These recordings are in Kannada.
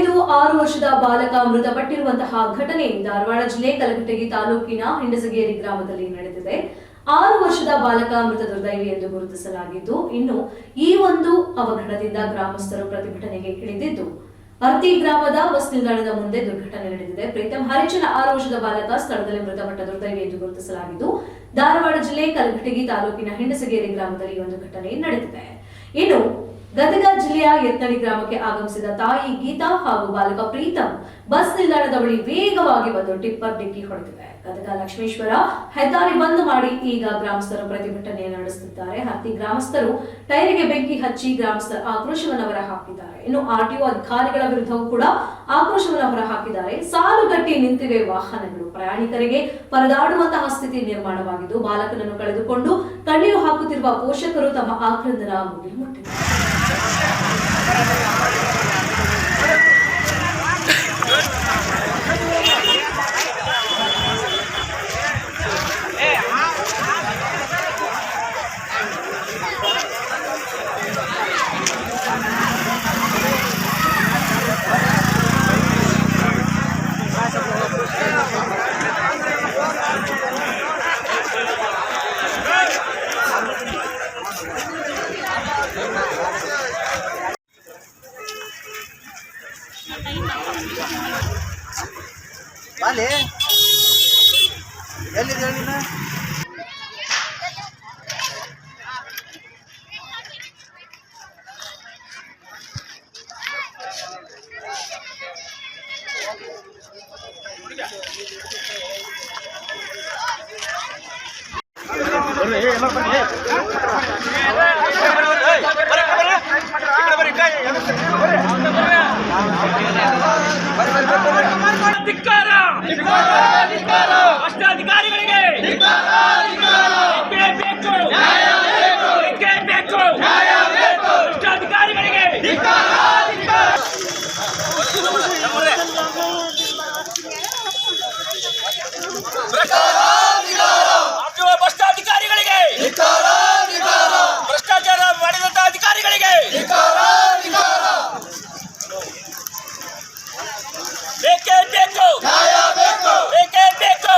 ಹೊಡೆದು 6 ವರ್ಷದ ಬಾಲಕ ಮೃತಪಟ್ಟಿರುವಂತಹ ಘಟನೆ ಧಾರವಾಡ ಜಿಲ್ಲೆ ಕಲಘಟಗಿ ತಾಲೂಕಿನ ಹಿಂಡಸಗೇರಿ ಗ್ರಾಮದಲ್ಲಿ ನಡೆದಿದೆ. 6 ವರ್ಷದ ಬಾಲಕ ಮೃತ ದುರ್ದೈವಿ ಎಂದು ಗುರುತಿಸಲಾಗಿದ್ದು, ಇನ್ನು ಈ ಒಂದು ಅವಘಡದಿಂದ ಗ್ರಾಮಸ್ಥರು ಪ್ರತಿಭಟನೆಗೆ ಇಳಿದಿದ್ದು, ಅರ್ತಿ ಗ್ರಾಮದ ಬಸ್ ನಿಲ್ದಾಣದ ಮುಂದೆ ದುರ್ಘಟನೆ ನಡೆದಿದೆ. ಪ್ರೀತಂ ಹರಿಚನ 6 ವರ್ಷದ ಬಾಲಕ ಸ್ಥಳದಲ್ಲಿ ಮೃತಪಟ್ಟ ದುರ್ದೈವಿ ಎಂದು ಗುರುತಿಸಲಾಗಿದ್ದು, ಧಾರವಾಡ ಜಿಲ್ಲೆ ಕಲಘಟಗಿ ತಾಲೂಕಿನ ಹಿಂಡಸಗೇರಿ ಗ್ರಾಮದಲ್ಲಿ ಈ ಒಂದು ಘಟನೆ ನಡೆದಿದೆ. ಇನ್ನು ಗದಗ ಜಿಲ್ಲೆಯ ಯತ್ನಡಿ ಗ್ರಾಮಕ್ಕೆ ಆಗಮಿಸಿದ ತಾಯಿ ಗೀತಾ ಹಾಗೂ ಬಾಲಕ ಪ್ರೀತಂ ಬಸ್ ನಿಲ್ದಾಣದ ಬಳಿ ವೇಗವಾಗಿ ಬಂದು ಟಿಪ್ಪರ್ ಡಿಕ್ಕಿ ಹೊಡೆದಿವೆ. ಗದಗ ಲಕ್ಷ್ಮೇಶ್ವರ ಹೆದ್ದಾರಿ ಬಂದ್ ಮಾಡಿ ಈಗ ಗ್ರಾಮಸ್ಥರು ಪ್ರತಿಭಟನೆಯನ್ನು ನಡೆಸುತ್ತಿದ್ದಾರೆ. ಹತ್ತಿ ಗ್ರಾಮಸ್ಥರು ಟೈರಿಗೆ ಬೆಂಕಿ ಹಚ್ಚಿ ಗ್ರಾಮಸ್ಥರ ಆಕ್ರೋಶವನ್ನು ಹೊರಹಾಕಿದ್ದಾರೆ. ಇನ್ನು ಆರ್ಟಿಒ ಅಧಿಕಾರಿಗಳ ವಿರುದ್ಧವೂ ಕೂಡ ಆಕ್ರೋಶವನ್ನು ಹೊರಹಾಕಿದ್ದಾರೆ. ಸಾಲುಗಟ್ಟಿ ನಿಂತಿವೆ ವಾಹನಗಳು. ಪ್ರಯಾಣಿಕರಿಗೆ ಪರದಾಡುವಂತಹ ಸ್ಥಿತಿ ನಿರ್ಮಾಣವಾಗಿದ್ದು, ಬಾಲಕನನ್ನು ಕಳೆದುಕೊಂಡು ಕಣ್ಣೀರು ಹಾಕುತ್ತಿರುವ ಪೋಷಕರು ತಮ್ಮ ಆಕ್ರಂದನ ಮುಗಿಲು ಮುಟ್ಟಿದ್ದಾರೆ. Vale. ಎಲ್ಲಿ ಹೇಳಿನ ಭ್ರಷ್ಟಾಧಿಕಾರಿಗಳಿಗೆ ಭ್ರಷ್ಟಾಚಾರ ಮಾಡಿದಂತ ಅಧಿಕಾರಿಗಳಿಗೆ ಬೇಕೇ ಬೇಕು, ಬೇಕೇ ಬೇಕು.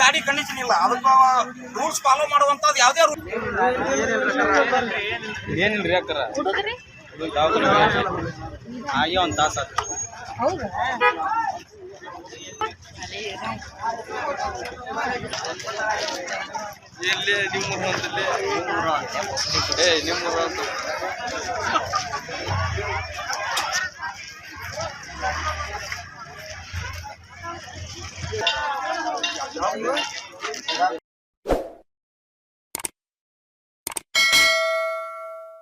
ಗಾಡಿ ಕಂಡೀಷನ್ ಇಲ್ಲ, ಅದಕ್ಕೆ ರೂಲ್ಸ್ ಫಾಲೋ ಮಾಡುವಂತದ್ದು ಯಾವುದೇ ಏನಿಲ್ರಿ ಅಕ್ಕರ ಆಗಿ ಒಂದು ತಾಸು ಎಲ್ಲಿ ನಿಮ್ಮೂರು ಅಂತಲ್ಲಿ ನಿಮ್ಮೂರು ಅಂತ